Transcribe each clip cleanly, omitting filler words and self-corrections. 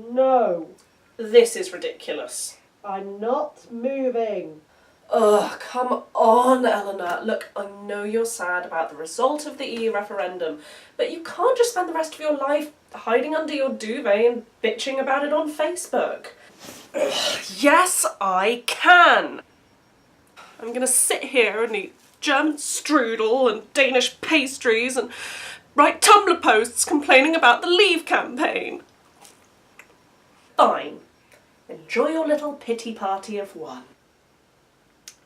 No. This is ridiculous. I'm not moving. Ugh, come on, Eleanor. Look, I know you're sad about the result of the EU referendum, but you can't just spend the rest of your life hiding under your duvet and bitching about it on Facebook. Ugh, yes, I can! I'm gonna sit here and eat German strudel and Danish pastries and write Tumblr posts complaining about the Leave campaign. Fine. Enjoy your little pity party of one.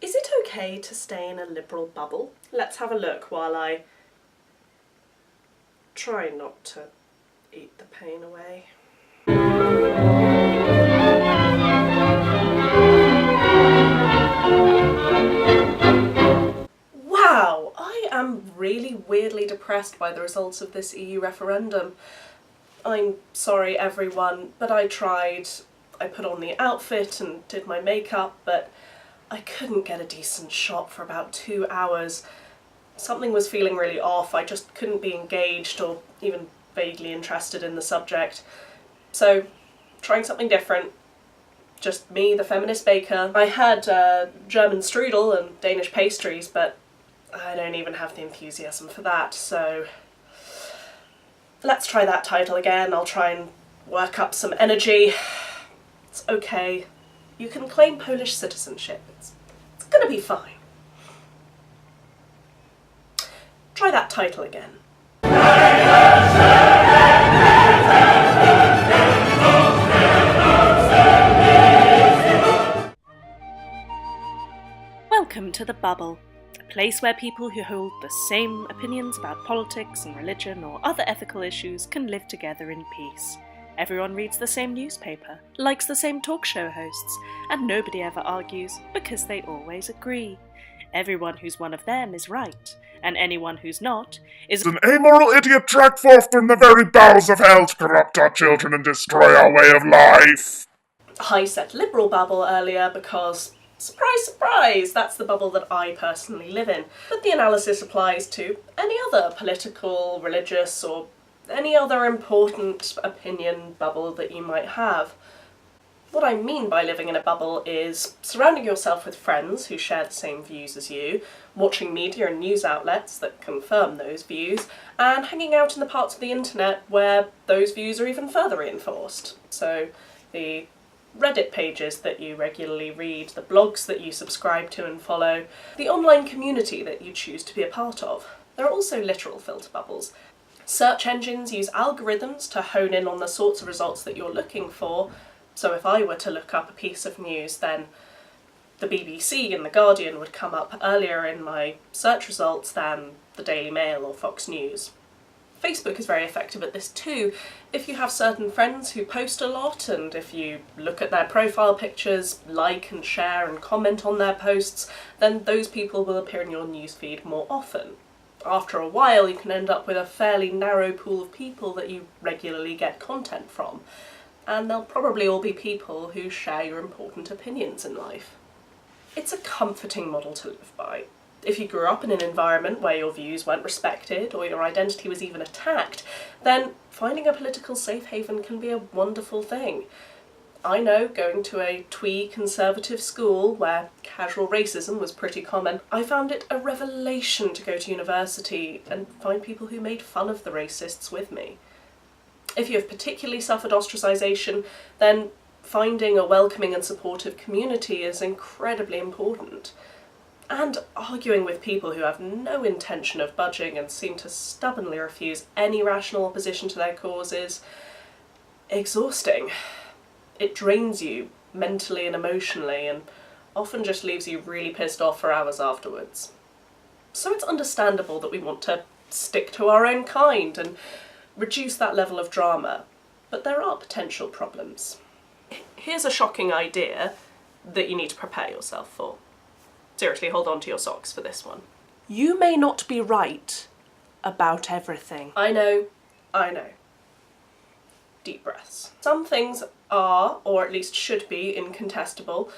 Is it okay to stay in a liberal bubble? Let's have a look while I try not to eat the pain away. Wow, I am really weirdly depressed by the results of this EU referendum. I'm sorry everyone, but I tried. I put on the outfit and did my makeup, but I couldn't get a decent shot for about 2 hours. Something was feeling really off. I just couldn't be engaged or even vaguely interested in the subject. So, trying something different. Just me, the feminist baker. I had German strudel and Danish pastries, but I don't even have the enthusiasm for that, so let's try that title again. I'll try and work up some energy. It's okay. You can claim Polish citizenship. It's gonna be fine. Try that title again. Welcome to the Bubble, a place where people who hold the same opinions about politics and religion or other ethical issues can live together in peace. Everyone reads the same newspaper, likes the same talk show hosts, and nobody ever argues because they always agree. Everyone who's one of them is right, and anyone who's not is an amoral idiot dragged forth from the very bowels of hell to corrupt our children and destroy our way of life. I said liberal bubble earlier because, surprise, surprise, that's the bubble that I personally live in. But the analysis applies to any other political, religious, or any other important opinion bubble that you might have. What I mean by living in a bubble is surrounding yourself with friends who share the same views as you, watching media and news outlets that confirm those views, and hanging out in the parts of the internet where those views are even further reinforced. So the Reddit pages that you regularly read, the blogs that you subscribe to and follow, the online community that you choose to be a part of. There are also literal filter bubbles. Search engines use algorithms to hone in on the sorts of results that you're looking for, so if I were to look up a piece of news, then the BBC and The Guardian would come up earlier in my search results than the Daily Mail or Fox News. Facebook is very effective at this too. If you have certain friends who post a lot, and if you look at their profile pictures, like and share and comment on their posts, then those people will appear in your newsfeed more often. After a while, you can end up with a fairly narrow pool of people that you regularly get content from, and they'll probably all be people who share your important opinions in life. It's a comforting model to live by. If you grew up in an environment where your views weren't respected or your identity was even attacked, then finding a political safe haven can be a wonderful thing. I know, going to a twee conservative school where casual racism was pretty common, I found it a revelation to go to university and find people who made fun of the racists with me. If you have particularly suffered ostracisation, then finding a welcoming and supportive community is incredibly important. And arguing with people who have no intention of budging and seem to stubbornly refuse any rational opposition to their cause is exhausting. It drains you mentally and emotionally, and often just leaves you really pissed off for hours afterwards. So it's understandable that we want to stick to our own kind and reduce that level of drama, but there are potential problems. Here's a shocking idea that you need to prepare yourself for. Seriously, hold on to your socks for this one. You may not be right about everything. I know. Deep breaths. Some things are, or at least should be, incontestable.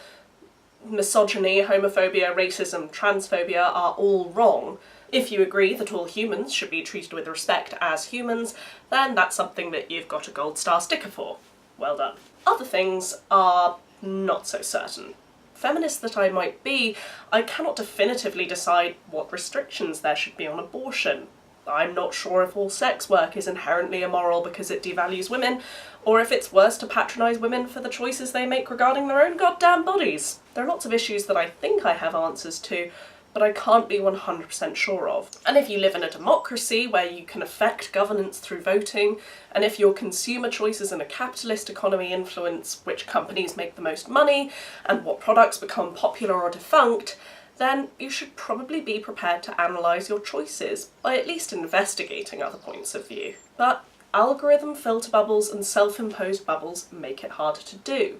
Misogyny, homophobia, racism, transphobia are all wrong. If you agree that all humans should be treated with respect as humans, then that's something that you've got a gold star sticker for. Well done. Other things are not so certain. Feminist that I might be, I cannot definitively decide what restrictions there should be on abortion. I'm not sure if all sex work is inherently immoral because it devalues women, or if it's worse to patronise women for the choices they make regarding their own goddamn bodies. There are lots of issues that I think I have answers to, but I can't be 100% sure of. And if you live in a democracy where you can affect governance through voting, and if your consumer choices in a capitalist economy influence which companies make the most money and what products become popular or defunct, then you should probably be prepared to analyse your choices by at least investigating other points of view. But algorithm filter bubbles and self-imposed bubbles make it harder to do.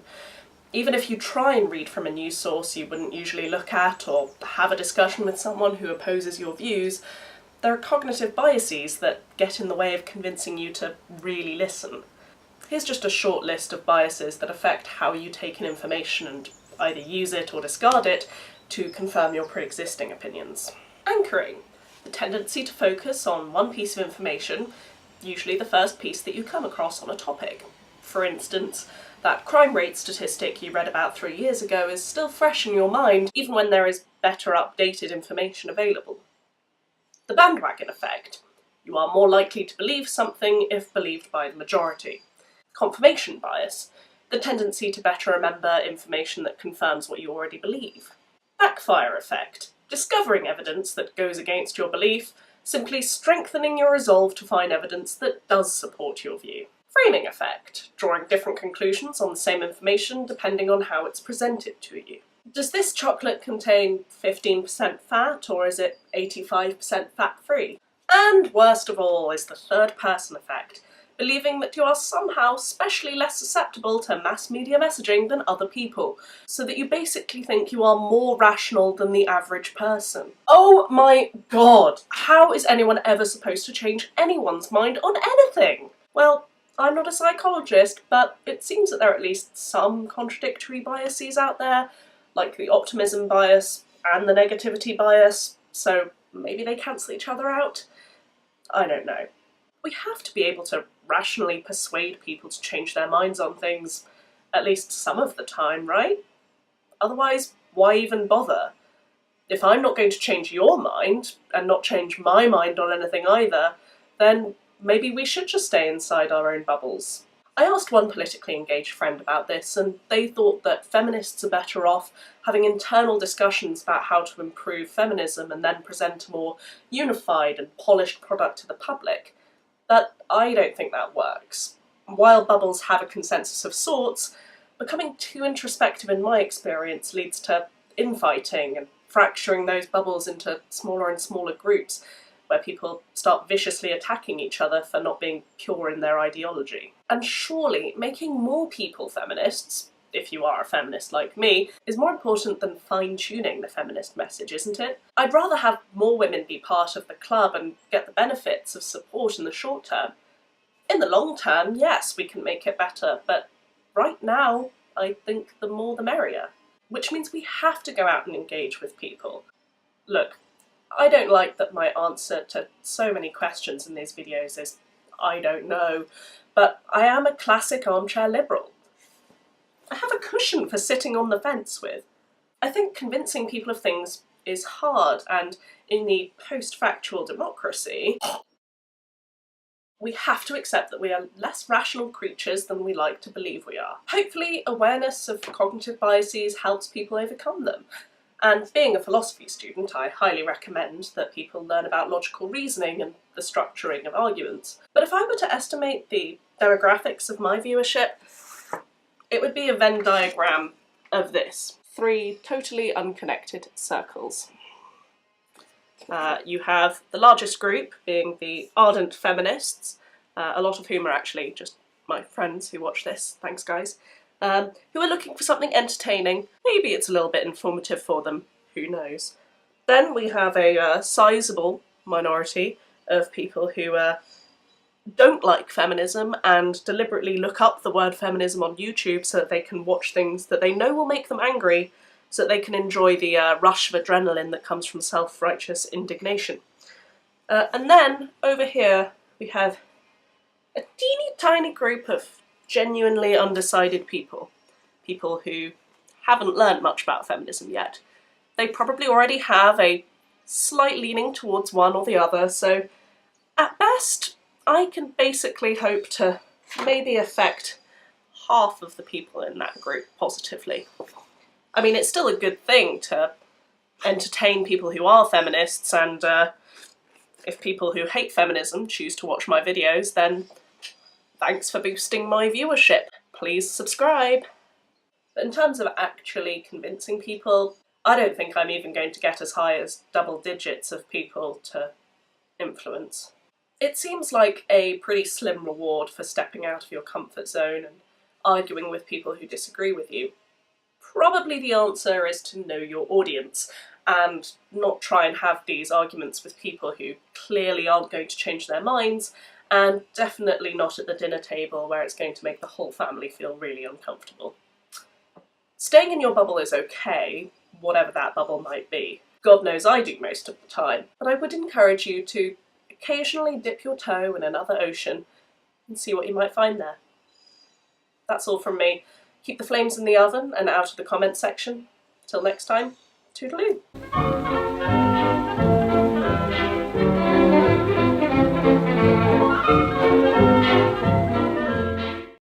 Even if you try and read from a news source you wouldn't usually look at, or have a discussion with someone who opposes your views, there are cognitive biases that get in the way of convincing you to really listen. Here's just a short list of biases that affect how you take in information and either use it or discard it to confirm your pre-existing opinions. Anchoring. The tendency to focus on one piece of information, usually the first piece that you come across on a topic. For instance, that crime rate statistic you read about 3 years ago is still fresh in your mind, even when there is better updated information available. The bandwagon effect. You are more likely to believe something if believed by the majority. Confirmation bias. The tendency to better remember information that confirms what you already believe. Backfire effect. Discovering evidence that goes against your belief, simply strengthening your resolve to find evidence that does support your view. Framing effect. Drawing different conclusions on the same information depending on how it's presented to you. Does this chocolate contain 15% fat, or is it 85% fat-free? And worst of all is the third person effect. Believing that you are somehow specially less susceptible to mass media messaging than other people, so that you basically think you are more rational than the average person. Oh my god, how is anyone ever supposed to change anyone's mind on anything? Well, I'm not a psychologist, but it seems that there are at least some contradictory biases out there, like the optimism bias and the negativity bias, so maybe they cancel each other out? I don't know. We have to be able to rationally persuade people to change their minds on things at least some of the time, right? Otherwise, why even bother? If I'm not going to change your mind, and not change my mind on anything either, then maybe we should just stay inside our own bubbles. I asked one politically engaged friend about this, and they thought that feminists are better off having internal discussions about how to improve feminism and then present a more unified and polished product to the public. But I don't think that works. While bubbles have a consensus of sorts, becoming too introspective in my experience leads to infighting and fracturing those bubbles into smaller and smaller groups, where people start viciously attacking each other for not being pure in their ideology. And surely making more people feminists, if you are a feminist like me, is more important than fine-tuning the feminist message, isn't it? I'd rather have more women be part of the club and get the benefits of support in the short term. In the long term, yes, we can make it better, but right now, I think the more the merrier. Which means we have to go out and engage with people. Look, I don't like that my answer to so many questions in these videos is, I don't know, but I am a classic armchair liberal. I have a cushion for sitting on the fence with. I think convincing people of things is hard, and in the post-factual democracy, we have to accept that we are less rational creatures than we like to believe we are. Hopefully, awareness of cognitive biases helps people overcome them. And being a philosophy student, I highly recommend that people learn about logical reasoning and the structuring of arguments. But if I were to estimate the demographics of my viewership, it would be a Venn diagram of this. 3 totally unconnected circles. You have the largest group being the ardent feminists, a lot of whom are actually just my friends who watch this, thanks guys, who are looking for something entertaining. Maybe it's a little bit informative for them, who knows. Then we have a sizable minority of people who don't like feminism and deliberately look up the word feminism on YouTube so that they can watch things that they know will make them angry, so that they can enjoy the rush of adrenaline that comes from self-righteous indignation. And then, over here, we have a teeny tiny group of genuinely undecided people, people who haven't learned much about feminism yet. They probably already have a slight leaning towards one or the other, so at best, I can basically hope to maybe affect half of the people in that group positively. I mean, it's still a good thing to entertain people who are feminists, and if people who hate feminism choose to watch my videos, then thanks for boosting my viewership. Please subscribe. But in terms of actually convincing people, I don't think I'm even going to get as high as double digits of people to influence. It seems like a pretty slim reward for stepping out of your comfort zone and arguing with people who disagree with you. Probably the answer is to know your audience and not try and have these arguments with people who clearly aren't going to change their minds, and definitely not at the dinner table where it's going to make the whole family feel really uncomfortable. Staying in your bubble is okay, whatever that bubble might be. God knows I do most of the time, but I would encourage you to occasionally dip your toe in another ocean and see what you might find there. That's all from me. Keep the flames in the oven and out of the comments section. Till next time, toodaloo.